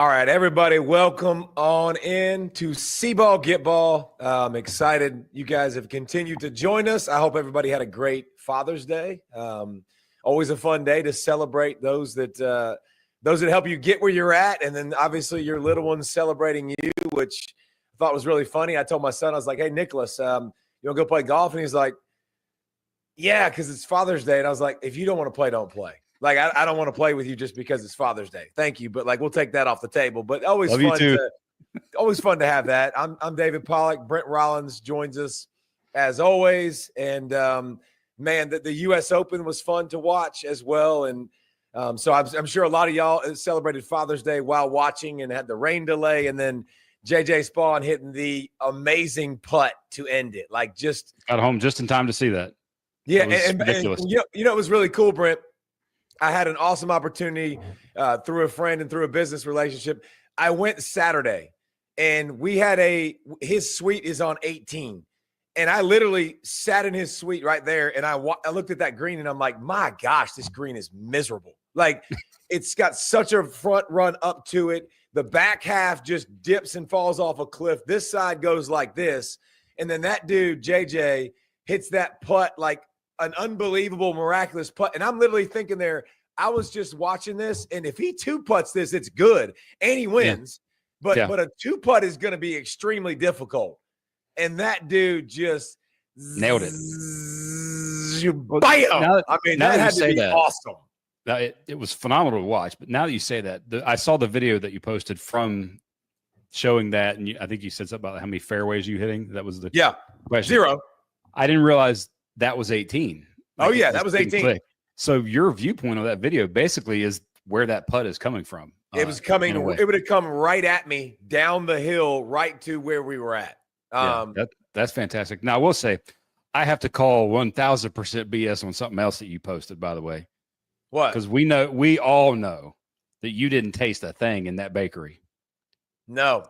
All right, everybody, welcome on in to C-Ball, Get Ball. I'm excited you guys have continued to join us. I hope everybody had a great Father's Day. Always a fun day to celebrate those that help you get where you're at, and then obviously your little ones celebrating you, which I thought was really funny. I told my son, I was like, "Hey, Nicholas, you want to go play golf?" And he's like, "Yeah, because it's Father's Day." And I was like, "If you don't want to play, don't play. Like, I don't want to play with you just because it's Father's Day. Thank you, but like we'll take that off the table." But always fun to have that. I'm David Pollack. Brent Rollins joins us as always, and man, the U.S. Open was fun to watch as well. And so I'm sure a lot of y'all celebrated Father's Day while watching and had the rain delay, and then JJ Spawn hitting the amazing putt to end it. Like, just got home just in time to see that. Yeah, and you know it was really cool, Brent. I had an awesome opportunity through a friend and through a business relationship. I went Saturday, and we had his suite is on 18, and I literally sat in his suite right there, and I looked at that green, and I'm like, my gosh, this green is miserable. Like, it's got such a front run up to it. The back half just dips and falls off a cliff. This side goes like this, and then that dude, JJ, hits that putt like an unbelievable, miraculous putt. And I'm literally thinking there, I was just watching this, and if he two putts this, it's good, and he wins. Yeah. But a two putt is going to be extremely difficult. And that dude just nailed it. Bam! I mean, that had to be awesome. Now, it was phenomenal to watch. But now that you say that, I saw the video that you posted from showing that, and I think you said something about how many fairways you hitting. That was the question. 0. I didn't realize that was 18. Oh, yeah, that was 18. Click. So your viewpoint of that video basically is where that putt is coming from. It was coming. It would have come right at me down the hill, right to where we were at. That's fantastic. Now, I will say, I have to call 1,000% BS on something else that you posted, by the way. What? Because we all know that you didn't taste a thing in that bakery. No.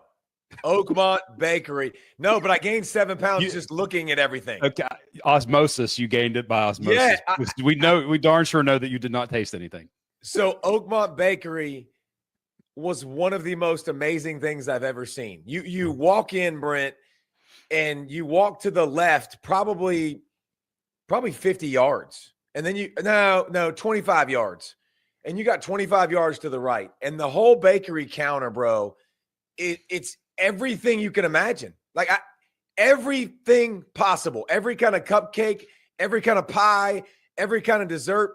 Oakmont Bakery. No, but I gained 7 pounds just looking at everything. Okay. Osmosis, you gained it by osmosis. Yeah, we darn sure know that you did not taste anything. So Oakmont Bakery was one of the most amazing things I've ever seen. You walk in, Brent, and you walk to the left probably 50 yards. And then 25 yards. And you got 25 yards to the right. And the whole bakery counter, bro, it's everything you can imagine. Like, everything possible. Every kind of cupcake, every kind of pie, every kind of dessert.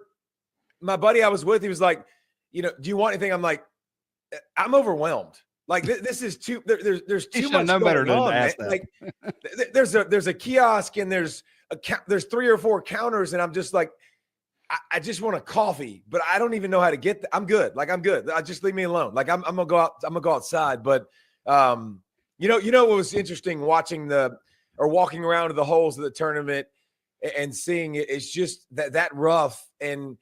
My buddy I was with, he was like, do you want anything? I'm like, I'm overwhelmed. Like, this is too – there's too much going on. Ask that. Like, there's a kiosk, and there's 3 or 4 counters, and I'm just like, I just want a coffee, but I don't even know how to get that. I'm good. Like, I'm good. Just leave me alone. Like, I'm gonna go out. I'm gonna go outside. But you know what was interesting walking around to the holes of the tournament and seeing it. It's just that rough. And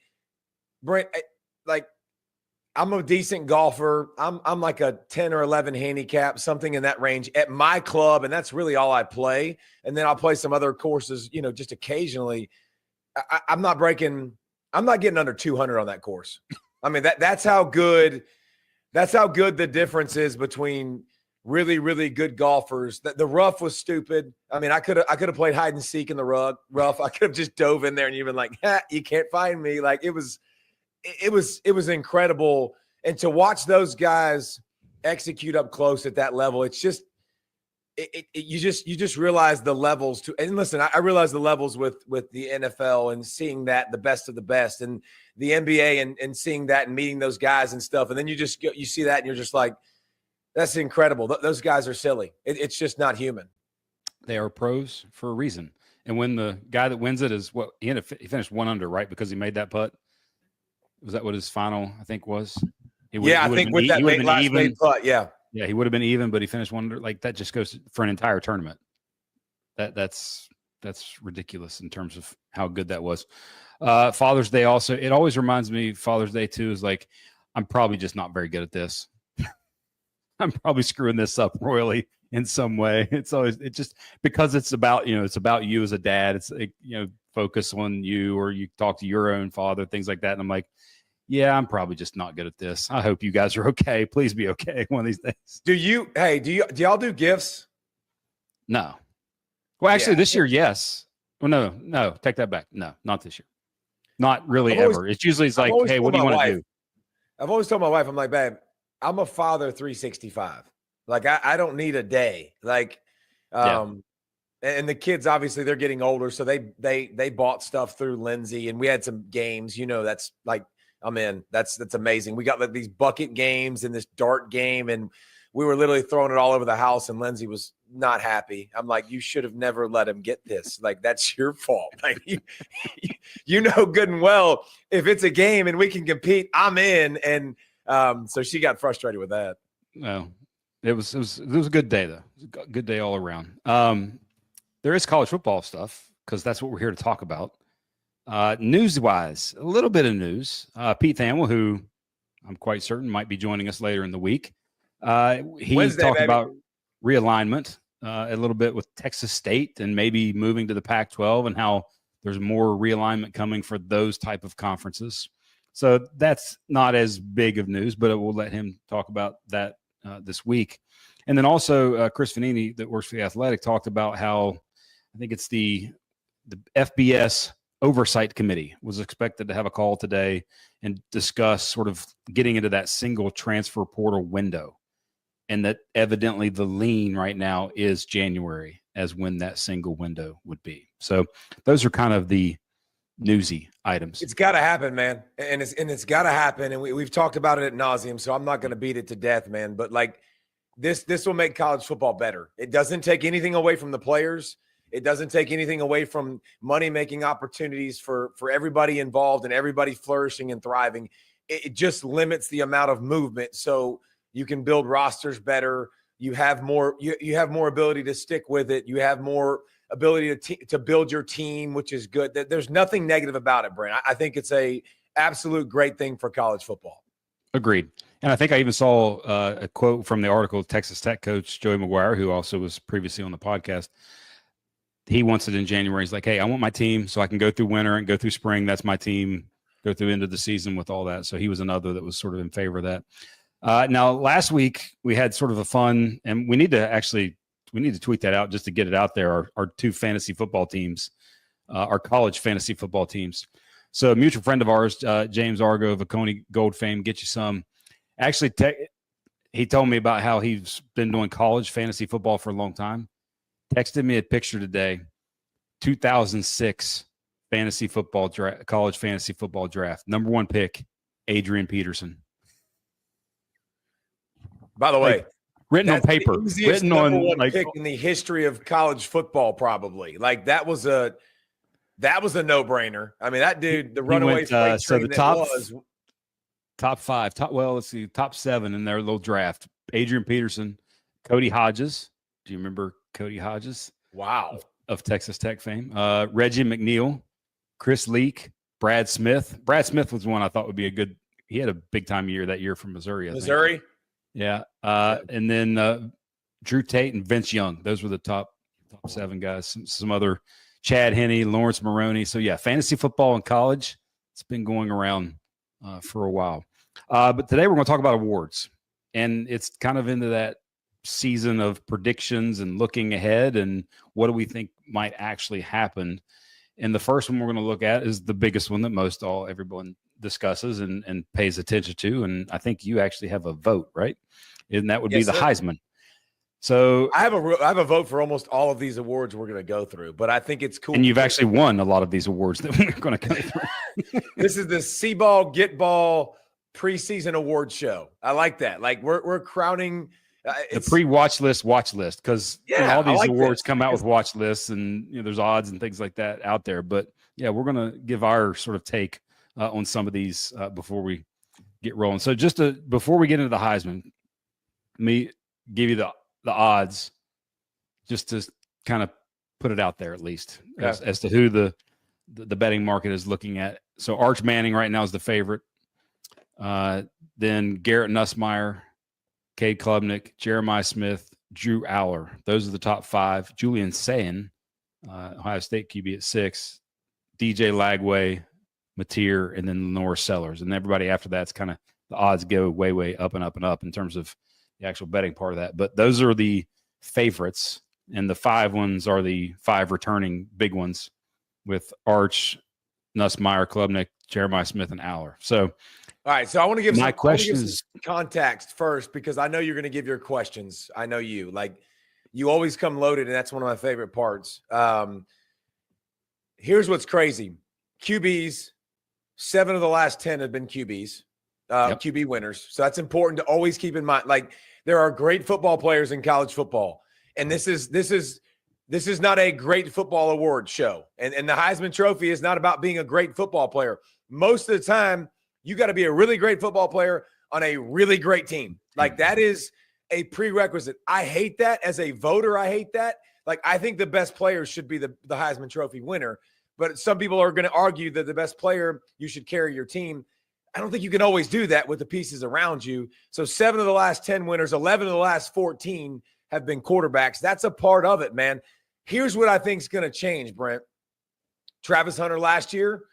Brent, like, I'm a decent golfer. I'm like a 10 or 11 handicap, something in that range at my club, and that's really all I play. And then I'll play some other courses, just occasionally. I'm not getting under 200 on that course. I mean, that's how good the difference is between really, really good golfers. The rough was stupid. I mean, I could have played hide and seek in the rough. I could have just dove in there and you've been like, you can't find me. Like, it was incredible. And to watch those guys execute up close at that level, it's just, you just realize the levels to, and listen, I realize the levels with the NFL and seeing that, the best of the best, and the NBA and seeing that and meeting those guys and stuff. And then you see that and you're just like, that's incredible. Those guys are silly. It's just not human. They are pros for a reason. And when the guy that wins it is he finished 1 under, right? Because he made that putt. Was that what his final, I think, was? I think with that last made putt, yeah. Yeah, he would have been even, but he finished 1 under. Like, that just goes for an entire tournament. That's ridiculous in terms of how good that was. Father's Day also, it always reminds me, Father's Day too, is like, I'm probably just not very good at this. I'm probably screwing this up royally in some way. It's just because it's about you as a dad. It's focus on you, or you talk to your own father, things like that. And I'm like, yeah, I'm probably just not good at this. I hope you guys are okay. Please be okay one of these days. Do y'all do gifts? No. Well, actually, Yeah. this year, yes. Well, no, take that back. No, not this year. Not really ever. It's usually like, hey, what do you want to do? I've always told my wife, I'm like, babe, I'm a father 365. Like I don't need a day. Like, and the kids obviously they're getting older, so they bought stuff through Lindsay, and we had some games. That's like I'm in. That's amazing. We got like these bucket games and this dart game, and we were literally throwing it all over the house. And Lindsay was not happy. I'm like, you should have never let him get this. Like that's your fault. Like you know good and well if it's a game and we can compete, I'm in. And so she got frustrated with that. No, it was a good day though. It was a good day all around. There is college football stuff because that's what we're here to talk about. News-wise, a little bit of news. Pete Thamel, who I'm quite certain might be joining us later in the week, he talked about realignment a little bit with Texas State and maybe moving to the Pac-12 and how there's more realignment coming for those type of conferences. So that's not as big of news, but we'll let him talk about that this week. And then also Chris Vanini that works for The Athletic talked about how I think it's the FBS Oversight Committee was expected to have a call today and discuss sort of getting into that single transfer portal window. And that evidently the lean right now is January as when that single window would be. So those are kind of the newsy items. It's got to happen, man. And it's got to happen. And we've talked about it ad nauseum, so I'm not going to beat it to death, man. But like this will make college football better. It doesn't take anything away from the players. It doesn't take anything away from money-making opportunities for everybody involved and everybody flourishing and thriving. It just limits the amount of movement so you can build rosters better. You have more you have more ability to stick with it. You have more ability to build your team, which is good. There's nothing negative about it, Brent. I think it's a absolute great thing for college football. Agreed. And I think I even saw a quote from the article of Texas Tech coach Joey McGuire, who also was previously on the podcast. He wants it in January. He's like, hey, I want my team so I can go through winter and go through spring. That's my team. Go through end of the season with all that. So he was another that was sort of in favor of that. Now, last week we had sort of a fun, and we need to tweet that out just to get it out there. Our two fantasy football teams, our college fantasy football teams. So a mutual friend of ours, James Argo of Oconee Gold fame, Get You Some. Actually, he told me about how he's been doing college fantasy football for a long time. Texted me a picture today, 2006 fantasy football college fantasy football draft. Number 1 pick, Adrian Peterson. By the way, written on paper, written on like pick in the history of college football, probably. Like that was a no-brainer. I mean, that dude, the runaway freight train top 5, top 7 in their little draft. Adrian Peterson, Cody Hodges. Do you remember Cody Hodges? Wow. Of Texas Tech fame. Reggie McNeil, Chris Leak, Brad Smith. Brad Smith was one I thought would be he had a big time year that year from Missouri. Missouri? Yeah. And then Drew Tate and Vince Young. Those were the top 7 guys. Some other Chad Henne, Lawrence Maroney. So yeah, fantasy football in college, it's been going around for a while. But today we're going to talk about awards. And it's kind of into that season of predictions and looking ahead and what do we think might actually happen. And the first one we're going to look at is the biggest one that everyone discusses and pays attention to. And I think you actually have a vote, right? And that would be the Heisman. So I have a vote for almost all of these awards we're going to go through, but I think it's cool. And you've actually won a lot of these awards that we're going to go through. This is the C-Ball, Get Ball preseason award show. I like that. Like we're crowning the pre-watch list, because all these awards come out with watch lists and there's odds and things like that out there. But yeah, we're going to give our sort of take on some of these before we get rolling. So before we get into the Heisman, let me give you the odds just to kind of put it out there at least as to who the betting market is looking at. So Arch Manning right now is the favorite. Then Garrett Nussmeier, Cade Klubnik, Jeremiah Smith, Drew Aller. Those are the top 5. Julian Sayin, Ohio State QB at 6. DJ Lagway, Mateer, and then Lenore Sellers. And everybody after that's kind of the odds go way, way up and up and up in terms of the actual betting part of that. But those are the favorites. And the 5 ones are the 5 returning big ones with Arch, Nussmeier, Klubnik, Jeremiah Smith, and Aller. So, all right. So I want to give my questions context first, because I know you're going to give your questions. I know you. Like, you always come loaded, and that's one of my favorite parts. Here's what's crazy. QBs, 7 of the last 10 have been QBs, QB winners. So that's important to always keep in mind. Like, there are great football players in college football, and this is not a great football award show. And the Heisman Trophy is not about being a great football player. Most of the time, you got to be a really great football player on a really great team. Like, that is a prerequisite. I hate that as a voter. I hate that. Like, I think the best players should be the Heisman Trophy winner. But some people are going to argue that the best player, you should carry your team. I don't think you can always do that with the pieces around you. So 7 of the last 10 winners, 11 of the last 14 have been quarterbacks. That's a part of it, man. Here's what I think is going to change, Brent. Travis Hunter last year,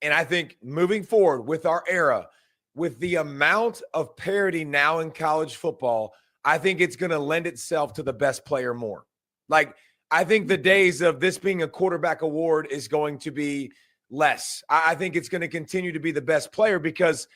and I think moving forward with our era, with the amount of parity now in college football, I think it's going to lend itself to the best player more. Like, I think the days of this being a quarterback award is going to be less. I think it's going to continue to be the best player, because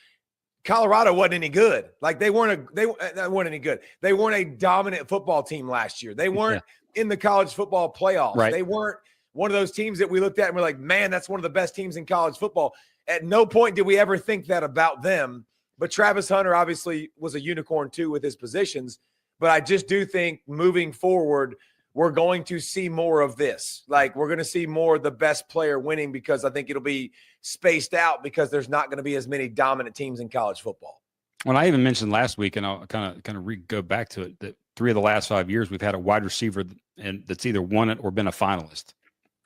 Colorado wasn't any good. Like, they weren't any good. They weren't a dominant football team last year. They weren't in the college football playoffs. Right. They weren't one of those teams that we looked at and we're like, man, that's one of the best teams in college football. At no point did we ever think that about them. But Travis Hunter obviously was a unicorn too with his positions. But I just do think moving forward, we're going to see more of this. Like, we're going to see more of the best player winning, because I think it'll be spaced out, because there's not going to be as many dominant teams in college football. Well, I even mentioned last week, and I'll kind of go back to it, that 3 of the last 5 years we've had a wide receiver and that's either won it or been a finalist,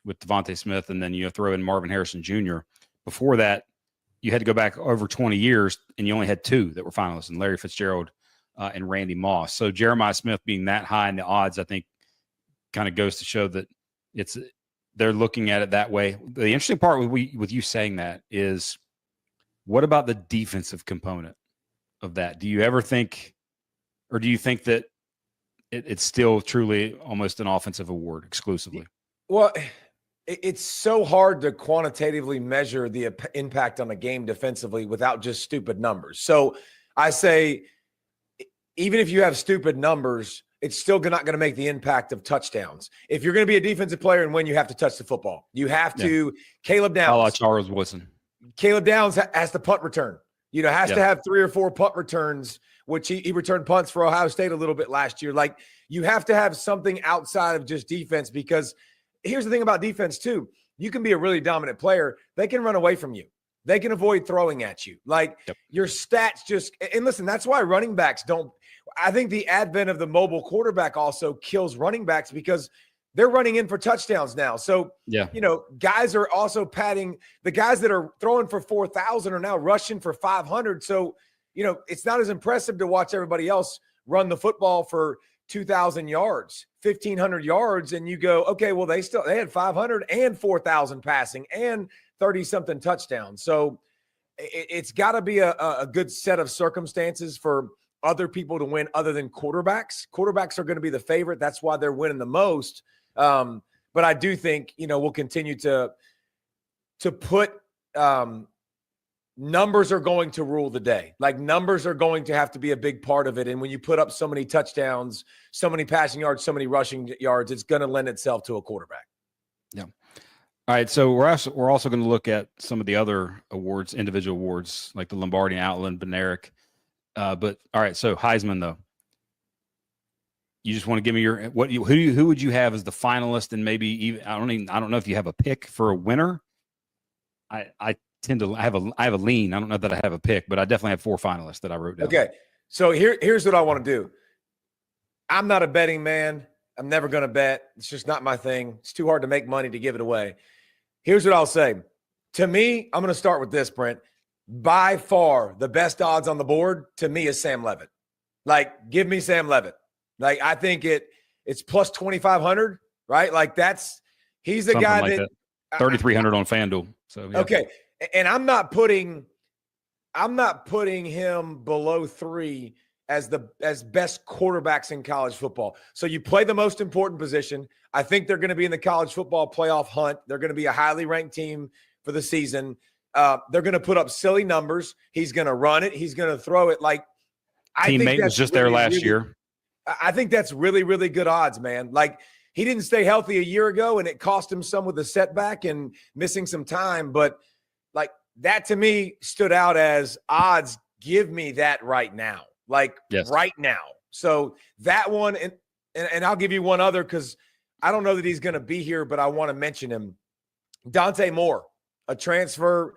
with Devontae Smith, and then you throw in Marvin Harrison Jr. Before that, you had to go back over 20 years, and you only had 2 that were finalists, and Larry Fitzgerald and Randy Moss. So Jeremiah Smith being that high in the odds, I think, kind of goes to show that they're looking at it that way. The interesting part with you saying that is, what about the defensive component of that? Do you ever think, or do you think that it's still truly almost an offensive award exclusively? Well, it's so hard to quantitatively measure the impact on a game defensively without just stupid numbers. So I say, even if you have stupid numbers, it's still not going to make the impact of touchdowns. If you're going to be a defensive player and win, you have to touch the football. You have to. Caleb Downs. A la Charles Woodson. Caleb Downs has to punt return. Has to have 3 or 4 punt returns, which he returned punts for Ohio State a little bit last year. Like, you have to have something outside of just defense, because here's the thing about defense too. You can be a really dominant player. They can run away from you. They can avoid throwing at you. Like, your stats just – and listen, that's why running backs don't – I think the advent of the mobile quarterback also kills running backs, because they're running in for touchdowns now. So, guys are also padding. The guys that are throwing for 4,000 are now rushing for 500. So, it's not as impressive to watch everybody else run the football for 2,000 yards, 1,500 yards, and you go, okay, well, they had 500 and 4,000 passing and 30-something touchdowns. So it's got to be a good set of circumstances for other people to win other than quarterbacks. Quarterbacks are going to be the favorite. That's why they're winning the most. But I do think, we'll continue to put numbers are going to rule the day. Like, numbers are going to have to be a big part of it. And when you put up so many touchdowns, so many passing yards, so many rushing yards, it's going to lend itself to a quarterback. Yeah. All right. So we're also going to look at some of the other awards, individual awards, like the Lombardi, Outland, Benerick. But all right, so Heisman though, you just want to give me who would you have as the finalist, and maybe even I don't know if you have a pick for a winner. I tend to have a lean. I don't know that I have a pick, but I definitely have 4 finalists that I wrote down. Okay, so here's what I want to do. I'm not a betting man. I'm never going to bet. It's just not my thing. It's too hard to make money to give it away. Here's what I'll say. To me, I'm going to start with this, Brent. By far, the best odds on the board to me is Sam Leavitt. Like, give me Sam Leavitt. Like, I think it's plus 2,500, right? Like, he's the guy like that 3,300 on FanDuel. So yeah. Okay, And I'm not putting him below 3 as best quarterbacks in college football. So you play the most important position. I think they're going to be in the college football playoff hunt. They're going to be a highly ranked team for the season. They're going to put up silly numbers. He's going to run it. He's going to throw it. Like, I think Teammate was just there last year. I think that's really, really good odds, man. Like, he didn't stay healthy a year ago, and it cost him some with a setback and missing some time. But, like, that to me stood out as odds. Give me that right now. Like, yes. Right now. So that one, and I'll give you one other because I don't know that he's going to be here, but I want to mention him. Dante Moore, a transfer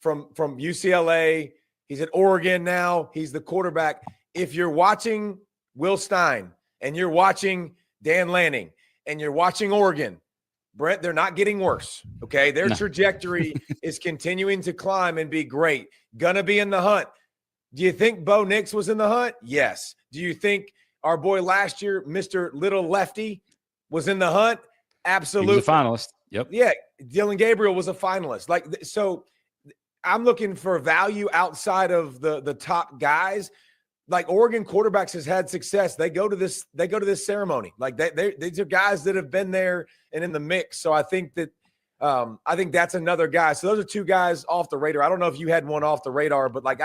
from UCLA. He's at Oregon now. He's the quarterback. If you're watching Will Stein and you're watching Dan Lanning and you're watching Oregon, Brent, they're not getting worse, okay? Their trajectory is continuing to climb and be great. Gonna be in the hunt. Do you think Bo Nix was in the hunt? Yes. Do you think our boy last year, Mr. Little Lefty, was in the hunt? Absolutely. He was a finalist. Yep. Yeah, Dylan Gabriel was a finalist. Like, so I'm looking for value outside of the top guys. Like, Oregon quarterbacks has had success. They go to this ceremony. Like, these are guys that have been there and in the mix. So I think that's another guy. So those are two guys off the radar. I don't know if you had one off the radar, but like,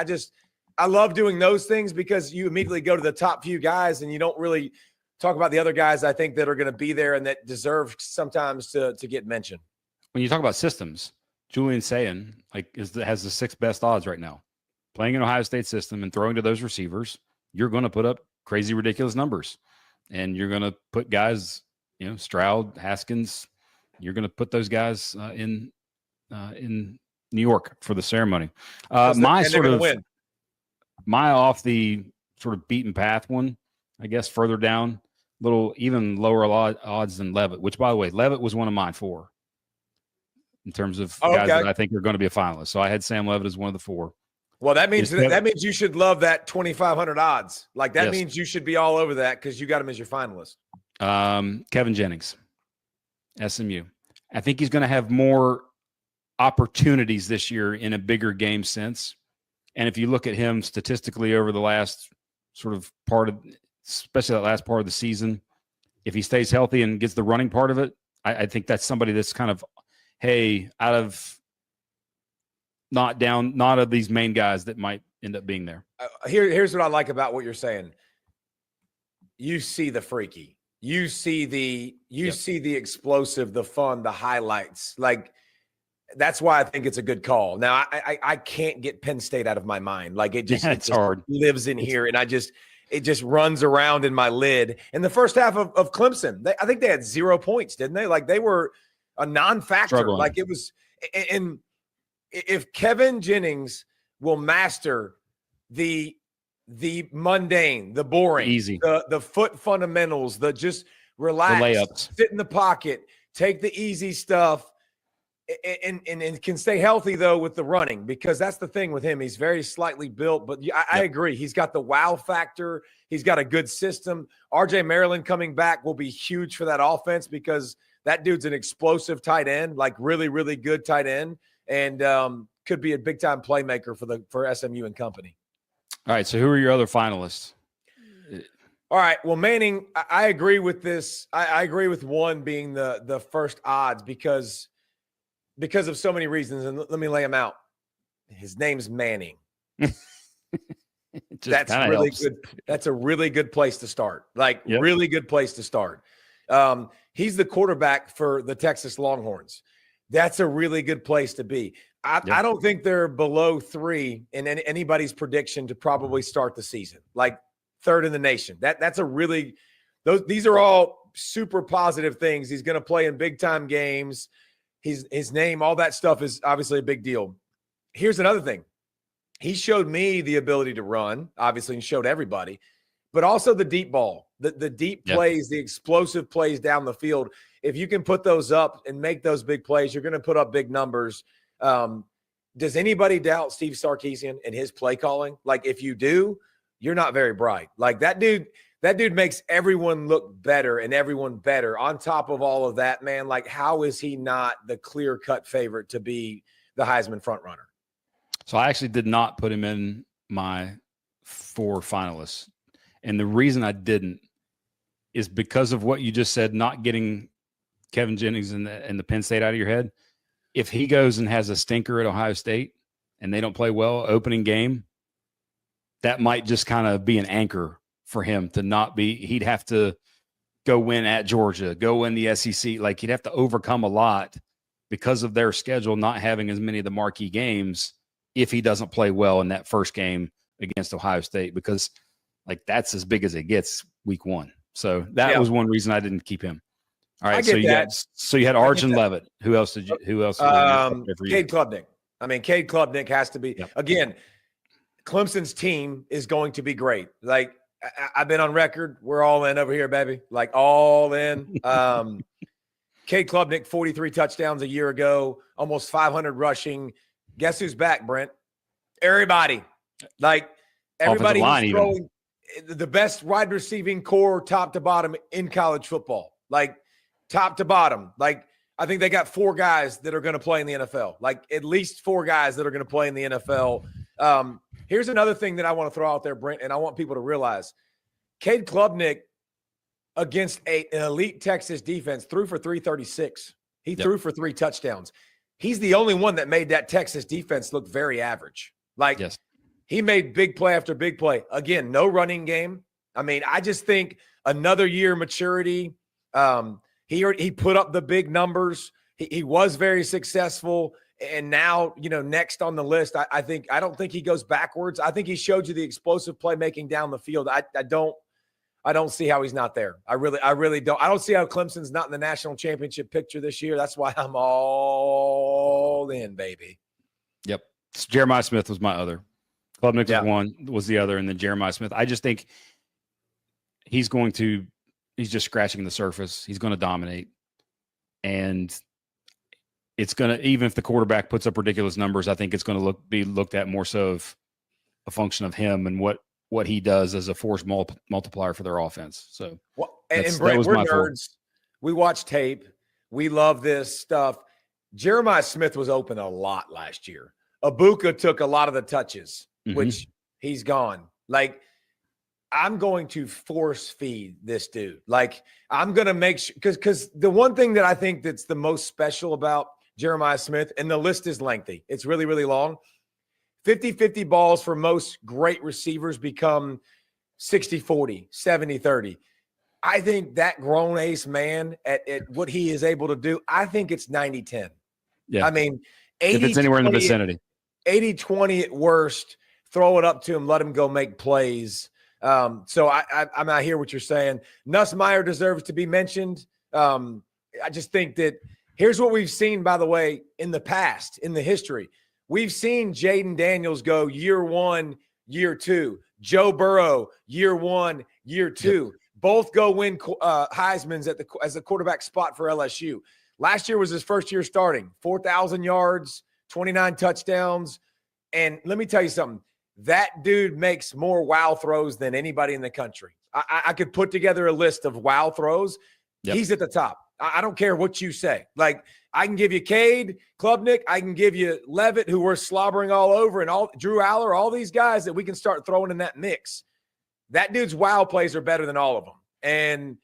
I love doing those things because you immediately go to the top few guys and you don't really talk about the other guys I think that are going to be there and that deserve sometimes to get mentioned. When you talk about systems, Julian Sayin has the 6th best odds right now. Playing an Ohio State system and throwing to those receivers, you're going to put up crazy, ridiculous numbers. And you're going to put guys, Stroud, Haskins, you're going to put those guys in New York for the ceremony. My off the sort of beaten path one, I guess further down, little even lower odds than Leavitt, which, by the way, Leavitt was one of mine 4 in terms of guys that I think are going to be a finalist. So I had Sam Leavitt as one of the 4. Well, that means you should love that 2,500 odds. Like, that means you should be all over that because you got him as your finalist. Kevin Jennings, SMU. I think he's going to have more opportunities this year in a bigger game sense. And if you look at him statistically over the last sort of especially that last part of the season, if he stays healthy and gets the running part of it, I think that's somebody that's kind of, out of not of these main guys that might end up being there. Here's what I like about what you're saying. You see the freaky. You see the explosive, the fun, the highlights. Like, that's why I think it's a good call. Now, I can't get Penn State out of my mind. Like, it just hard. Lives in here, and it just runs around in my lid. In the first half of Clemson, I think they had 0 points, didn't they? Like, they were a non-factor. Struggling. Like, it was. And if Kevin Jennings will master the mundane, the boring, easy, the foot fundamentals, the just relax, the layups, sit in the pocket, take the easy stuff. And can stay healthy, though, with the running, because that's the thing with him. He's very slightly built, but I agree. He's got the wow factor. He's got a good system. RJ Maryland coming back will be huge for that offense because that dude's an explosive tight end, like really, really good tight end, and could be a big-time playmaker for SMU and company. All right, so who are your other finalists? All right, well, Manning, I agree with this. I agree with one being the first odds because of so many reasons, and let me lay them out. His name's Manning. That's really good. That's a really good place to start. Really good place to start. He's the quarterback for the Texas Longhorns. That's a really good place to be. I don't think they're below 3 in anybody's prediction to probably start the season, like 3rd in the nation. That's a really – these are all super positive things. He's going to play in big-time games. His name, all that stuff is obviously a big deal. Here's another thing. He showed me the ability to run, obviously, and showed everybody, but also the deep ball, the deep plays, the explosive plays down the field. If you can put those up and make those big plays, you're going to put up big numbers. Does anybody doubt Steve Sarkisian and his play calling? Like, if you do, you're not very bright. Like, that dude makes everyone look better and everyone better. On top of all of that, man, like, how is he not the clear-cut favorite to be the Heisman front runner. So I actually did not put him in my 4 finalists. And the reason I didn't is because of what you just said, not getting Kevin Jennings and the Penn State out of your head. If he goes and has a stinker at Ohio State and they don't play well opening game, that might just kind of be an anchor for him to not be. He'd have to go win at Georgia, go win the SEC. Like, he'd have to overcome a lot because of their schedule not having as many of the marquee games if he doesn't play well in that first game against Ohio State, because like that's as big as it gets week 1. So that was one reason I didn't keep him. All right. So you had Arjun Leavitt. Who else? Cade Klubnik. I mean, Cade Klubnik has to be, again, Clemson's team is going to be great. Like, I've been on record. We're all in over here, baby. Like, all in. Cade Klubnik, 43 touchdowns a year ago, almost 500 rushing. Guess who's back, Brent? Everybody. Like, everybody who's throwing the best wide receiving core top to bottom in college football. Like, top to bottom. Like, I think they got 4 guys that are going to play in the NFL. Like, at least 4 guys that are going to play in the NFL. Here's another thing that I want to throw out there, Brent, and I want people to realize. Cade Klubnik against an elite Texas defense threw for 336. He threw for 3 touchdowns. He's the only one that made that Texas defense look very average. Like, he made big play after big play. Again, no running game. I mean, I just think another year maturity. He put up the big numbers. He was very successful. And now, next on the list, I don't think he goes backwards. I think he showed you the explosive playmaking down the field. I don't see how he's not there. I really don't. I don't see how Clemson's not in the national championship picture this year. That's why I'm all in, baby. Yep. So Jeremiah Smith was my other. Klubnik was one, was the other, and then Jeremiah Smith. I just think he's just scratching the surface. He's going to dominate. And it's going to, even if the quarterback puts up ridiculous numbers, I think it's going to be looked at more so of a function of him and what he does as a force multiplier for their offense. So, and Brent, we're nerds. We watch tape. We love this stuff. Jeremiah Smith was open a lot last year. Ibuka took a lot of the touches, which he's gone. Like, I'm going to force feed this dude. Like, I'm going to make sure, because the one thing that I think that's the most special about Jeremiah Smith, and the list is lengthy. It's really, really long. 50-50 balls for most great receivers become 60-40, 70-30. I think that grown ace man at what he is able to do, I think it's 90-10. Yeah. I mean, 80, if it's anywhere in the vicinity. 80-20 at worst, throw it up to him, let him go make plays. So I'm not hear what you're saying. Nussmeier deserves to be mentioned. I just think that here's what we've seen, by the way, in the past, in the history. We've seen Jaden Daniels go year 1, year 2. Joe Burrow, year 1, year 2. Yep. Both go win Heisman's as the quarterback spot for LSU. Last year was his first year starting. 4,000 yards, 29 touchdowns. And let me tell you something. That dude makes more wow throws than anybody in the country. I could put together a list of wow throws. Yep. He's at the top. I don't care what you say. Like, I can give you Cade Klubnik. I can give you Leavitt, who we're slobbering all over, and all Drew Aller, all these guys that we can start throwing in that mix. That dude's wow plays are better than all of them. And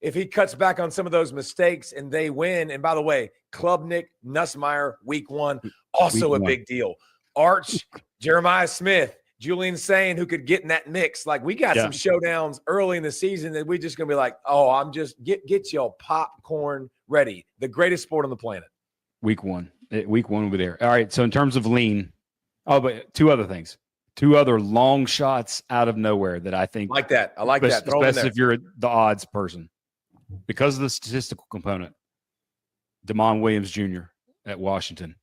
if he cuts back on some of those mistakes and they win, and by the way, Klubnik, Nussmeier, week 1, also a big deal. Arch, Jeremiah Smith, Julian Sain, who could get in that mix. Like, we got some showdowns early in the season that we just going to be like, oh, I'm just get your popcorn ready. The greatest sport on the planet. Week 1 will be there. All right. So in terms of lean, but 2 other things, 2 other long shots out of nowhere that I think like that. I like that. Especially if you're the odds person, because of the statistical component. Damon Williams Jr. at Washington.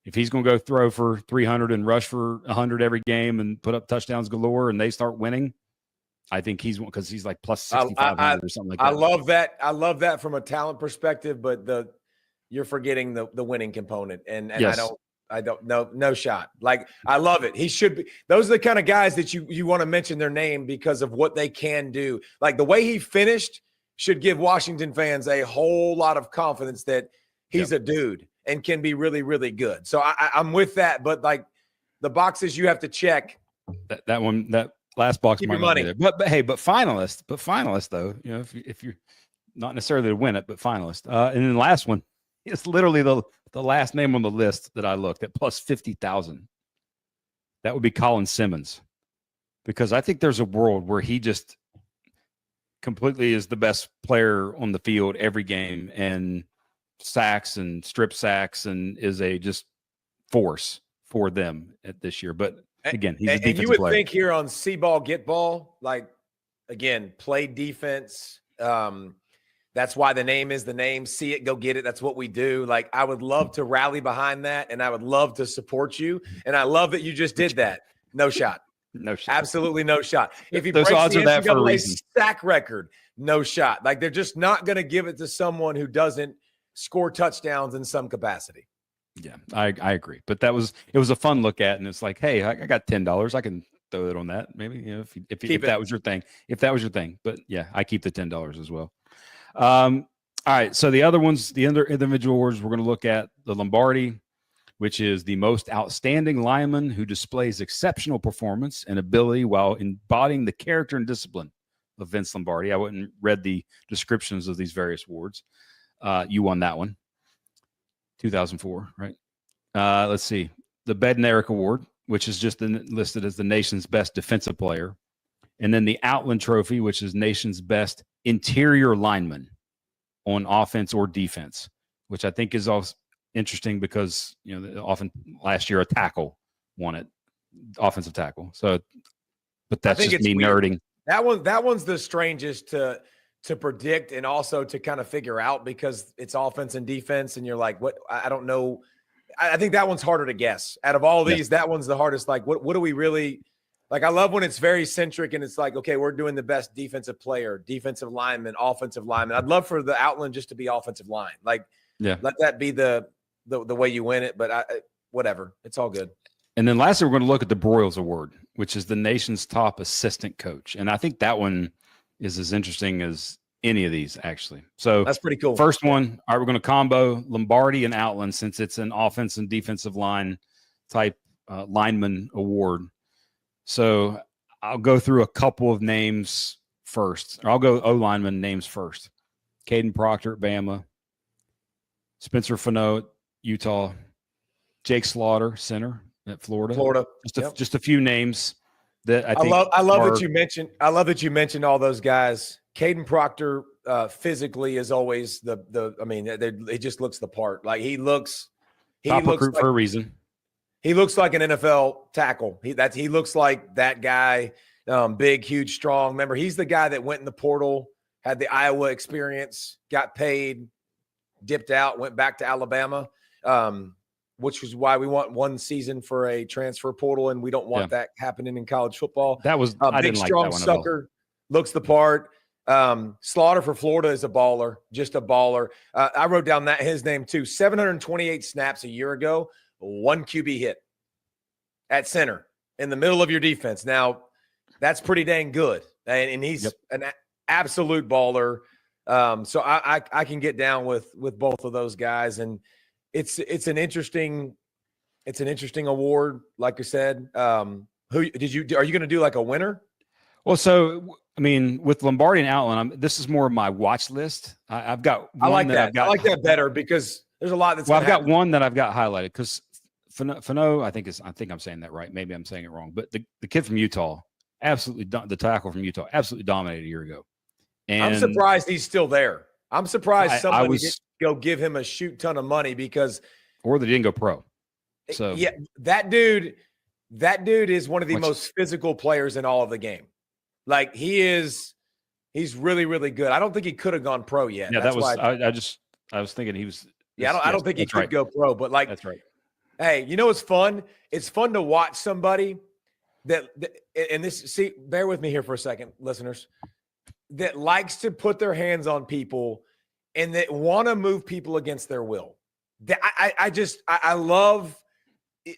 If he's going to go throw for 300 and rush for 100 every game and put up touchdowns galore and they start winning, I think because he's like plus 6,500 or something like that. I love that. I love that from a talent perspective, but you're forgetting the winning component. And yes. I don't know. No shot. Like, I love it. He should be. Those are the kind of guys that you want to mention their name because of what they can do. Like, the way he finished should give Washington fans a whole lot of confidence that he's a dude. and can be really, really good. So I'm with that, but like the boxes you have to check. That last box Keep might your not be money. there. But hey, finalist though, you know, if you're not necessarily to win it, but finalist. And then the last one is literally the last name on the list that I looked at, plus 50,000. That would be Colin Simmons, because I think there's a world where he just completely is the best player on the field every game, and sacks and strip sacks, and is a just force for them at this year. But again, he's a defensive and you would player. think here on See Ball, Get Ball, like, again, play defense. That's why the name is the name. See it, go get it. That's what we do. Like, I would love to rally behind that, and I would love to support you. And I love that you just did that. No shot. No shot. Absolutely no shot. If he Those breaks odds the are that for a NCAA reason. sack record, no shot. Like, they're just not going to give it to someone who doesn't score touchdowns in some capacity. Yeah, I agree. But it was a fun look at, and it's like, hey, I got $10. I can throw it on that. Maybe, you know, if that was your thing. If that was your thing. But yeah, I keep the $10 as well. All right. So the other ones, the other individual awards, we're going to look at the Lombardi, which is the most outstanding lineman who displays exceptional performance and ability while embodying the character and discipline of Vince Lombardi. I went and read the descriptions of these various awards. You won that one. 2004, right? Let's see. The Bednarik Award, which is just listed as the nation's best defensive player. And then the Outland Trophy, which is nation's best interior lineman on offense or defense, which I think is also interesting because, you know, often last year a tackle won it, offensive tackle. So, but that's just me nerding. That one's the strangest to predict and also to kind of figure out, because it's offense and defense, and you're like, what? I don't know. I think that one's harder to guess. Out of all these, that one's the hardest. Like, what do we really like? I love when it's very centric and it's like, okay, we're doing the best defensive player, defensive lineman, offensive lineman. I'd love for the Outland just to be offensive line. Like, let that be the way you win it. But whatever, it's all good. And then lastly, we're going to look at the Broyles Award, which is the nation's top assistant coach. And I think that one is as interesting as any of these, actually. So that's pretty cool. First one, all right, we're going to combo Lombardi and Outland, since it's an offense and defensive line type lineman award. So I'll go through a couple of names first. Or I'll go O-lineman names first. Caden Proctor at Bama. Spencer Fano at Utah. Jake Slaughter, center at Florida. Just a few names that I think I love that you mentioned. I love that you mentioned all those guys. Caden Proctor physically is always I mean, he just looks the part. Like, he looks recruit for a reason. He looks like an NFL tackle. He looks like that guy, big, huge, strong. Remember, he's the guy that went in the portal, had the Iowa experience, got paid, dipped out, went back to Alabama, which was why we want one season for a transfer portal, and we don't want that happening in college football. That was I didn't like that one sucker, looks the part. Slaughter for Florida is a baller, just a baller. I wrote down his name too. 728 snaps a year ago, 1 QB hit at center in the middle of your defense. Now, that's pretty dang good, and he's an absolute baller. So I can get down with both of those guys, and it's an interesting award. Like I said, are you going to do like a winner? Well, so I mean, with Lombardi and Outland, this is more of my watch list. I've got. I like that. I like that better because there's a lot that's. Well, I've got one that I've got highlighted because Fano, I think I'm saying that right. Maybe I'm saying it wrong, but the kid from Utah, absolutely, the tackle from Utah, absolutely dominated a year ago. And I'm surprised he's still there. I'm surprised somebody didn't go give him a shoot ton of money or they didn't go pro. So yeah, that dude is one of the most physical players in all of the game. Like, he's really, really good. I don't think he could have gone pro yet. Yeah, that's why I was thinking he was. Yeah, I don't think he could go pro, but like, that's right. Hey, you know what's fun? It's fun to watch somebody bear with me here for a second, listeners, that likes to put their hands on people and that want to move people against their will. I love,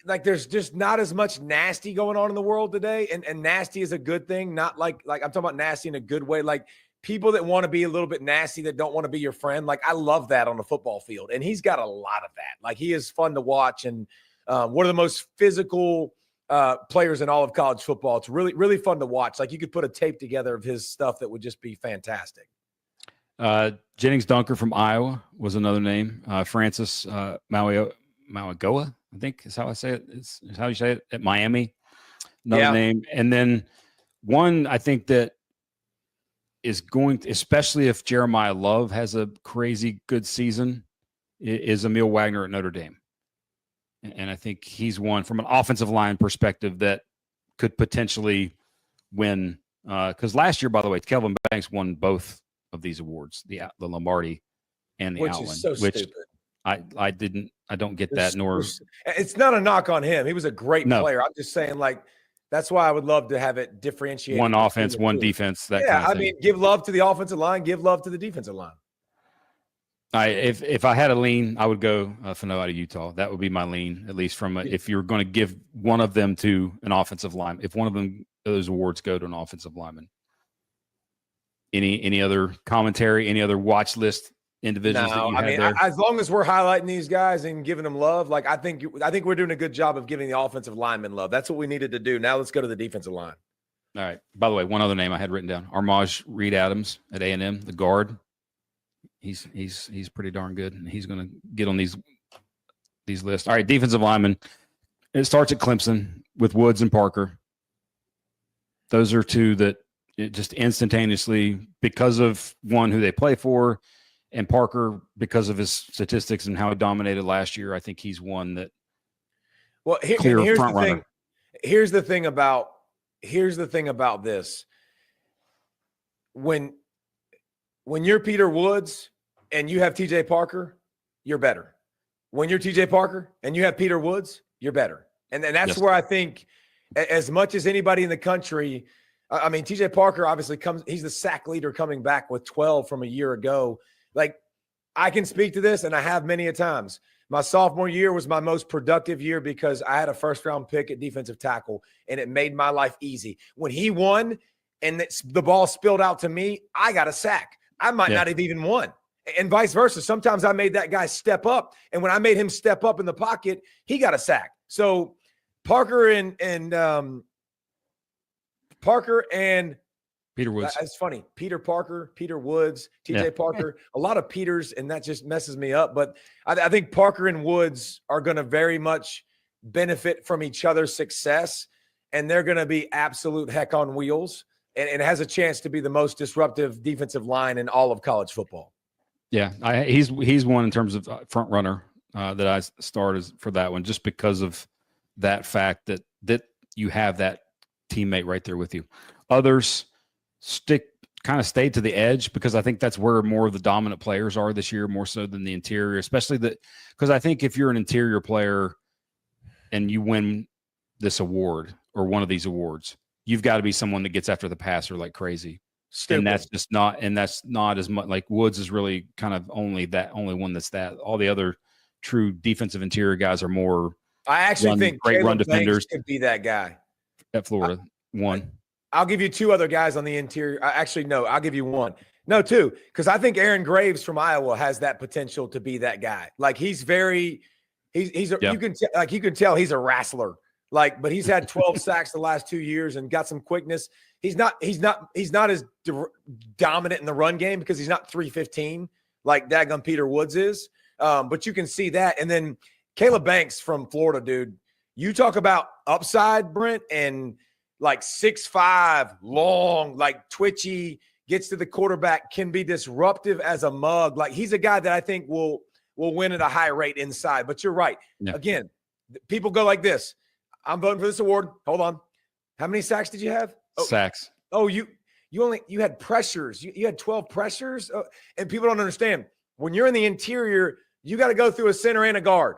like, there's just not as much nasty going on in the world today. And nasty is a good thing. Not like I'm talking about nasty in a good way. Like, people that want to be a little bit nasty, that don't want to be your friend. Like, I love that on the football field. And he's got a lot of that. Like, he is fun to watch, and one of the most physical players in all of college football. It's really, really fun to watch. Like, you could put a tape together of his stuff that would just be fantastic. Jennings Dunker from Iowa was another name. Francis Mauigoa, I think is how I say it. Is how you say it, at Miami. Another name. And then one I think that is going, especially if Jeremiah Love has a crazy good season, is Emil Wagner at Notre Dame. And I think he's one from an offensive line perspective that could potentially win. Because last year, by the way, Kelvin Banks won both of these awards, the Lombardi and the Which Outland, is so stupid. I don't get that. Nor it's not a knock on him. He was a great player. I'm just saying, like, that's why I would love to have it differentiated. One offense, one defense. That kind of thing. I mean, give love to the offensive line, give love to the defensive line. If I had a lean, I would go Fano out of Utah. That would be my lean, at least from if you're going to give one of them to an offensive lineman. If one of them, those awards go to an offensive lineman. Any other commentary? Any other watch list individuals? No, I mean, as long as we're highlighting these guys and giving them love, like I think we're doing a good job of giving the offensive linemen love. That's what we needed to do. Now let's go to the defensive line. All right. By the way, one other name I had written down: Armaj Reed Adams at A&M, the guard. He's pretty darn good, and he's going to get on these lists. All right, defensive lineman. It starts at Clemson with Woods and Parker. Those are two that it just instantaneously, because of one who they play for, and Parker because of his statistics and how he dominated last year. I think he's one that. Well, here's the thing. Here's the thing about this. When you're Peter Woods and you have TJ Parker, you're better. When you're TJ Parker and you have Peter Woods, you're better. And that's where I think, as much as anybody in the country, I mean, TJ Parker obviously he's the sack leader coming back with 12 from a year ago. Like, I can speak to this, and I have many a times. My sophomore year was my most productive year because I had a first-round pick at defensive tackle, and it made my life easy. When he won and the ball spilled out to me, I got a sack. I might not have even won, and vice versa. Sometimes I made that guy step up, and when I made him step up in the pocket, he got a sack. So Parker and Peter Woods. It's funny. Peter Parker, Peter Woods, TJ Parker, a lot of Peters, and that just messes me up. But I think Parker and Woods are going to very much benefit from each other's success, and they're going to be absolute heck on wheels, and it has a chance to be the most disruptive defensive line in all of college football. Yeah, he's one in terms of front runner that I started for that one, just because of that fact that you have that teammate right there with you. Others stayed to the edge, because I think that's where more of the dominant players are this year, more so than the interior, especially because I think if you're an interior player and you win this award or one of these awards, you've got to be someone that gets after the passer like crazy. Stupid. And that's not as much. Like, Woods is really kind of only one that's that. All the other true defensive interior guys are more. I actually think great Caleb run defenders could be that guy at Florida. I'll give you two other guys on the interior. I'll give you one. No, two, because I think Aaron Graves from Iowa has that potential to be that guy. Like, you can tell he's a wrestler. Like, but he's had 12 sacks the last 2 years and got some quickness. He's not as dominant in the run game because he's not 315 like daggum Peter Woods is. But you can see that. And then Caleb Banks from Florida, dude. You talk about upside, Brent, and like 6'5", long, like twitchy, gets to the quarterback, can be disruptive as a mug. Like, he's a guy that I think will win at a high rate inside. But you're right. Yeah. Again, people go like this. I'm voting for this award. Hold on. How many sacks did you have? Sacks. Oh, you had pressures. You had 12 pressures. And people don't understand. When you're in the interior, you got to go through a center and a guard.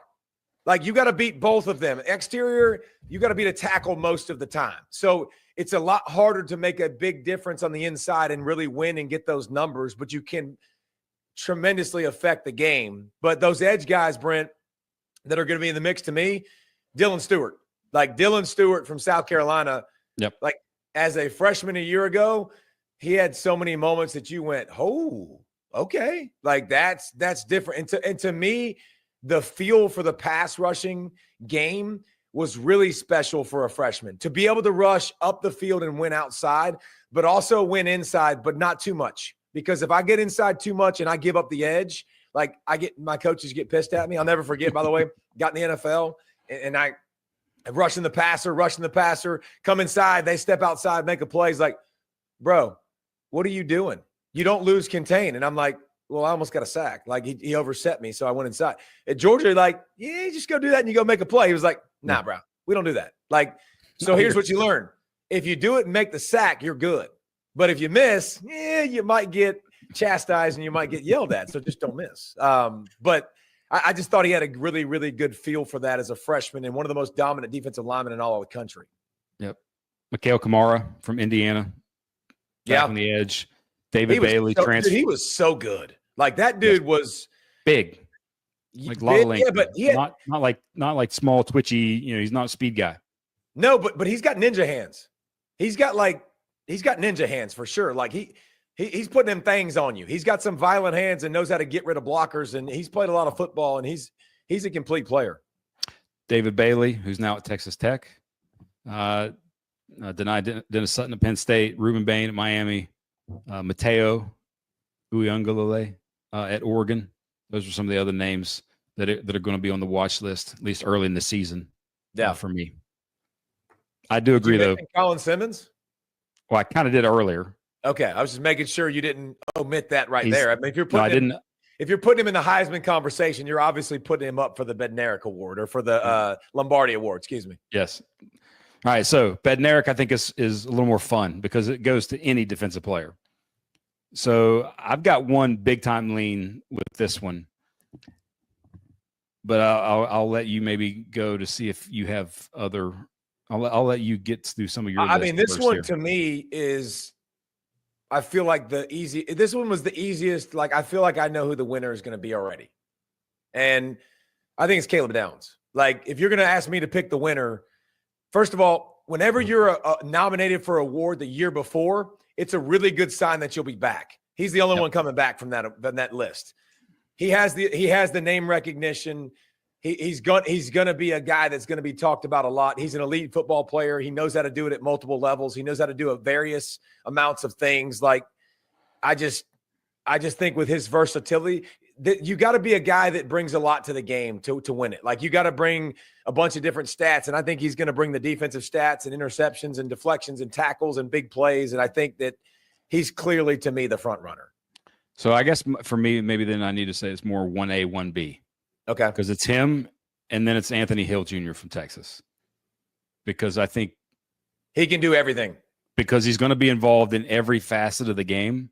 Like, you got to beat both of them. Exterior, you got to beat a tackle most of the time. So it's a lot harder to make a big difference on the inside and really win and get those numbers, but you can tremendously affect the game. But those edge guys, Brent, that are going to be in the mix, to me, Dylan Stewart. Like, Dylan Stewart from South Carolina. Yep. Like, as a freshman a year ago, he had so many moments that you went, oh, okay. Like that's different. And to me, the feel for the pass rushing game was really special for a freshman to be able to rush up the field and win outside, but also win inside, but not too much. Because if I get inside too much and I give up the edge, like my coaches get pissed at me. I'll never forget, by the way, got in the NFL and I rushing the passer, come inside, they step outside, make a play. He's like, bro, what are you doing? You don't lose contain. And I'm like, well, I almost got a sack. Like he overset me, so I went inside. At Georgia, like, yeah, you just go do that and you go make a play. He was like, nah, bro, we don't do that. Like, so here's what you learn. If you do it and make the sack, you're good. But if you miss, you might get chastised and you might get yelled at. So just don't miss. But I just thought he had a really, really good feel for that as a freshman and one of the most dominant defensive linemen in all of the country. Yep. Mikhail Kamara from Indiana. Yeah. On the edge. David Bailey transfer. He was so good. Like that dude was big. Like a lot of length. Yeah, but he had, not like small, twitchy, he's not a speed guy. No, but he's got ninja hands. He's got ninja hands for sure. Like he's putting them things on you. He's got some violent hands and knows how to get rid of blockers, and he's played a lot of football, and he's a complete player. David Bailey, who's now at Texas Tech. Denied Dennis Sutton at Penn State. Ruben Bain at Miami. Mateo Uiagalelei at Oregon. Those are some of the other names that are going to be on the watch list, at least early in the season. Yeah, for me. I do agree, though. Colin Simmons? Well, I kind of did earlier. Okay, I was just making sure you didn't omit that there. I mean, if you're putting him in the Heisman conversation, you're obviously putting him up for the Bednarik Award or for the Lombardi Award. Excuse me. Yes. All right, so Bednarik I think is a little more fun because it goes to any defensive player. So I've got one big-time lean with this one, but I'll let you maybe go to see if you have other – I'll let you get through some of your I mean, this one to me is – I feel like this one was the easiest. Like, I feel like I know who the winner is going to be already. And I think it's Caleb Downs. Like, if you're going to ask me to pick the winner – first of all, whenever you're nominated for an award the year before, it's a really good sign that you'll be back. He's the only one coming back from that list. He has the name recognition. He's going to be a guy that's going to be talked about a lot. He's an elite football player. He knows how to do it at multiple levels. He knows how to do various amounts of things. Like I just think with his versatility, that you got to be a guy that brings a lot to the game to win it. Like you got to bring a bunch of different stats. And I think he's going to bring the defensive stats and interceptions and deflections and tackles and big plays. And I think that he's clearly, to me, the front runner. So I guess for me, maybe then I need to say it's more 1A, 1B. Okay. Because it's him and then it's Anthony Hill Jr. from Texas. Because I think he can do everything. Because he's going to be involved in every facet of the game.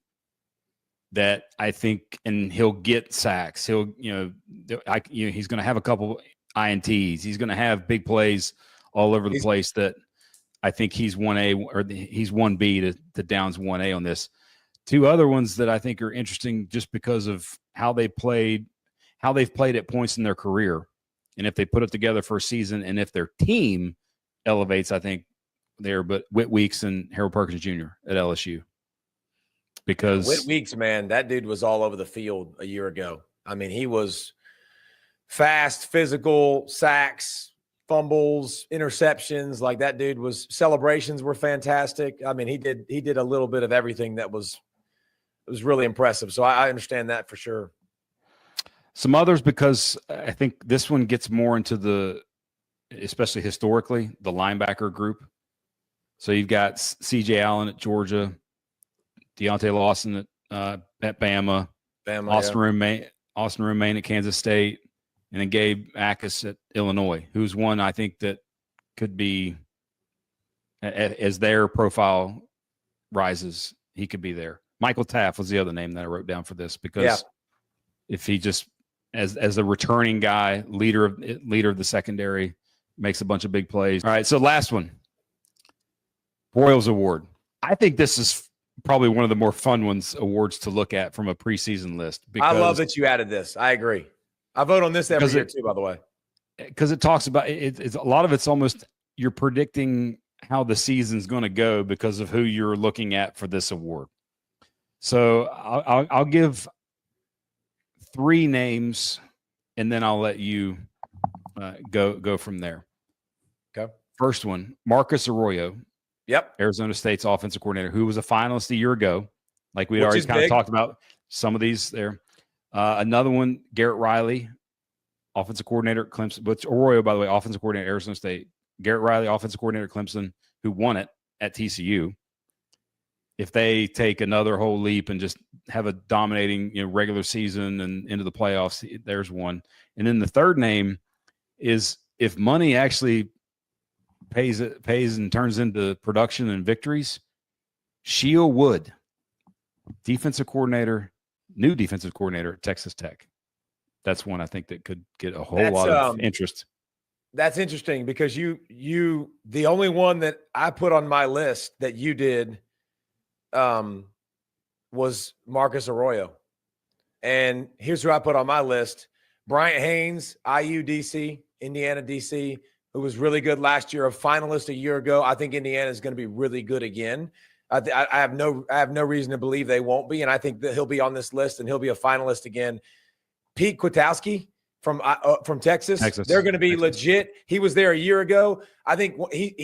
That I think, and he'll get sacks. He'll, he's going to have a couple INTs. He's going to have big plays all over the place. That I think he's 1A or he's 1B to Downs 1A on this. Two other ones that I think are interesting just because of how they've played at points in their career, and if they put it together for a season, and if their team elevates, I think they're. But Whit Weeks and Harold Perkins Jr. at LSU. Because Whit Weeks, man, that dude was all over the field a year ago. I mean, he was fast, physical, sacks, fumbles, interceptions. Like that dude was. Celebrations were fantastic. I mean, he did a little bit of everything that was really impressive. So I understand that for sure. Some others, because I think this one gets more into especially historically, the linebacker group. So you've got C.J. Allen at Georgia. Deontay Lawson at Bama, Austin Romaine at Kansas State, and then Gabe Akis at Illinois, who's one I think that could be, as their profile rises, he could be there. Michael Taft was the other name that I wrote down for this because if he just, as a returning guy, leader of the secondary, makes a bunch of big plays. All right, so last one, Broyles Award. I think this is probably one of the more fun awards to look at from a preseason list. I love that you added this. I agree. I vote on this every year too, by the way. Because it talks about it's a lot of it's almost you're predicting how the season's going to go because of who you're looking at for this award. So I'll give 3 names, and then I'll let you go from there. Okay. First one, Marcus Arroyo. Yep. Arizona State's offensive coordinator, who was a finalist a year ago. Like we'd Which already is kind of big. talked about some of these there. Another one, Garrett Riley, offensive coordinator at Clemson. But Arroyo, by the way, offensive coordinator at Arizona State. Garrett Riley, offensive coordinator at Clemson, who won it at TCU. If they take another whole leap and just have a dominating, regular season and into the playoffs, there's one. And then the third name is, if money actually pays and turns into production and victories, Sheil Wood, new defensive coordinator at Texas Tech. That's one I think that could get a whole lot of interest. That's interesting because the only one that I put on my list that you did was Marcus Arroyo. And here's who I put on my list: Bryant Haynes, IU DC, Indiana DC, who was really good last year, a finalist a year ago. I think Indiana is going to be really good again. I have no reason to believe they won't be, and I think that he'll be on this list and he'll be a finalist again. Pete Kwiatkowski from Texas. They're going to be legit. He was there a year ago. I think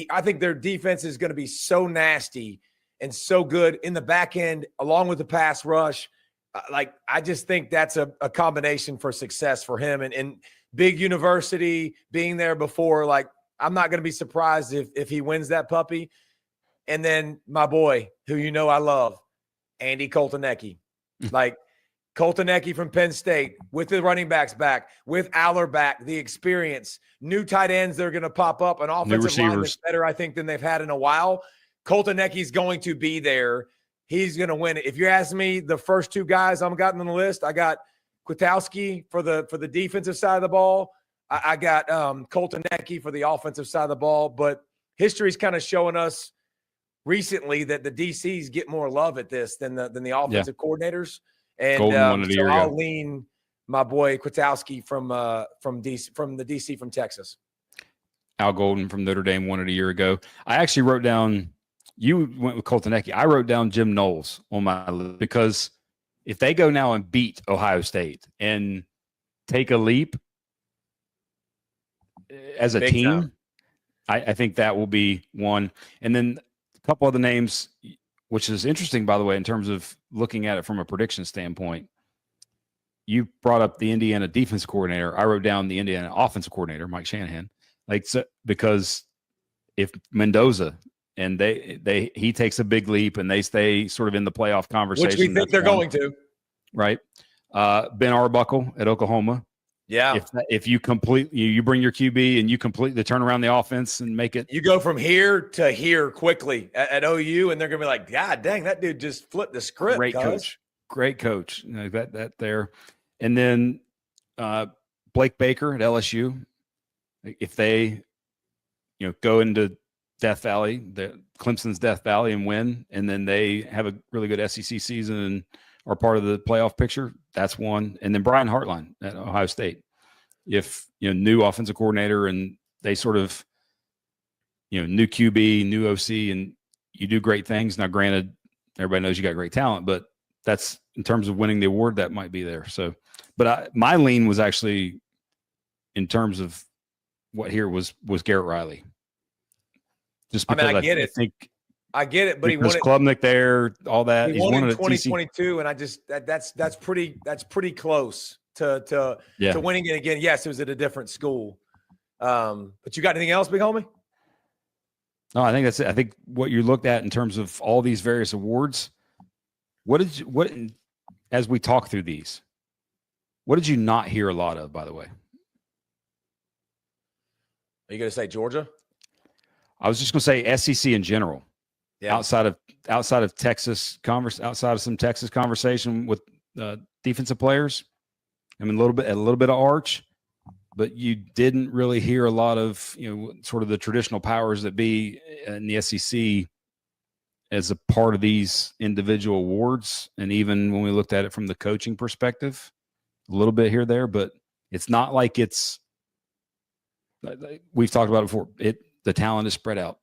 I think their defense is going to be so nasty and so good in the back end, along with the pass rush. I just think that's a combination for success for him. And big university, being there before, I'm not going to be surprised if he wins that puppy. And then my boy, who I love, Andy Koltanecki. Koltanecki from Penn State, with the running backs back, with Aller back, the experience, new tight ends that are going to pop up, an offensive line that's better, I think, than they've had in a while. Koltanecki's going to be there. He's going to win it. If you're asking me, the first 2 guys I'm got on the list, I got Kwiatkowski for the defensive side of the ball. I got Koltanecki for the offensive side of the ball. But history's kind of showing us recently that the DCs get more love at this than the offensive coordinators. And so I'll lean my boy Kwiatkowski from the DC from Texas. Al Golden from Notre Dame won it a year ago. I actually wrote down, you went with Koltanecki. I wrote down Jim Knowles on my list, because if they go now and beat Ohio State and take a leap as a Big team, time. I think that will be one. And then a couple other names, which is interesting, by the way, in terms of looking at it from a prediction standpoint. You brought up the Indiana defense coordinator. I wrote down the Indiana offensive coordinator, Mike Shanahan, because if Mendoza and he takes a big leap and they stay sort of in the playoff conversation, which we think they're going to, right? Ben Arbuckle at Oklahoma. Yeah. If you bring your QB and you completely turn around the offense and make it. You go from here to here quickly at OU, and they're going to be like, God dang, that dude just flipped the script. Great coach. That there. And then Blake Baker at LSU. If they, go into Death Valley, Clemson's Death Valley, and win, and then they have a really good SEC season and are part of the playoff picture, that's one. And then Brian Hartline at Ohio State. If, new offensive coordinator and they sort of, new QB, new OC, and you do great things. Now, granted, everybody knows you got great talent, but that's, in terms of winning the award, that might be there. So, but my lean was actually, in terms of what here was Garrett Riley. Just because I get it, but he won it. Klubnik there, all that. He won in 2022, and I just that's pretty close to winning it again. Yes, it was at a different school. But you got anything else, big homie? No, I think that's it. I think what you looked at in terms of all these various awards, as we talk through these, what did you not hear a lot of, by the way? Are you going to say Georgia? I was just going to say SEC in general. Yeah. Outside of Texas outside of some Texas conversation with defensive players. I mean, a little bit of Arch, but you didn't really hear a lot of, sort of the traditional powers that be in the SEC as a part of these individual awards. And even when we looked at it from the coaching perspective, a little bit here, there, but it's not like we've talked about it before. The talent is spread out.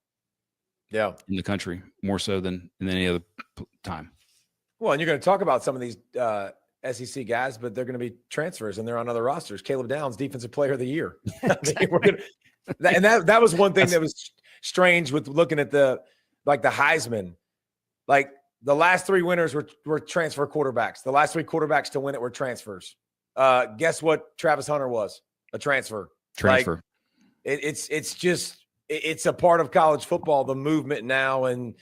Yeah, in the country more so than any other time. Well, and you're going to talk about some of these SEC guys, but they're going to be transfers and they're on other rosters. Caleb Downs, Defensive Player of the Year. That was one thing that was strange with looking at the Heisman. Like the last 3 winners were transfer quarterbacks. The last 3 quarterbacks to win it were transfers. Guess what Travis Hunter was? A transfer. Transfer. Like, it's a part of college football, the movement now, and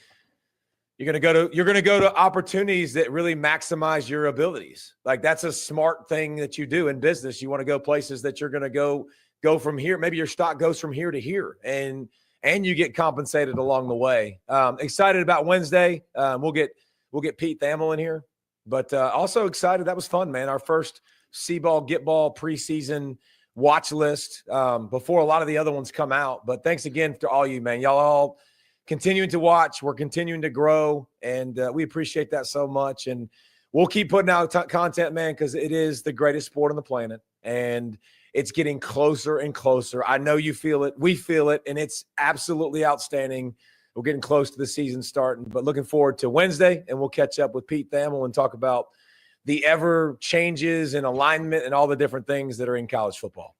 you're going to go to opportunities that really maximize your abilities. Like that's a smart thing that you do in business. You want to go places that you're going to go from here. Maybe your stock goes from here to here, and you get compensated along the way. Excited about Wednesday. We'll get Pete Thamel in here, but also excited. That was fun, man. Our first C-Ball, Get Ball preseason watch list before a lot of the other ones come out. But thanks again to all you, man. Y'all all continuing to watch. We're continuing to grow, and we appreciate that so much. And we'll keep putting out content, man, because it is the greatest sport on the planet, and it's getting closer and closer. I know you feel it. We feel it, and it's absolutely outstanding. We're getting close to the season starting, but looking forward to Wednesday, and we'll catch up with Pete Thamel and talk about the ever changes and alignment and all the different things that are in college football.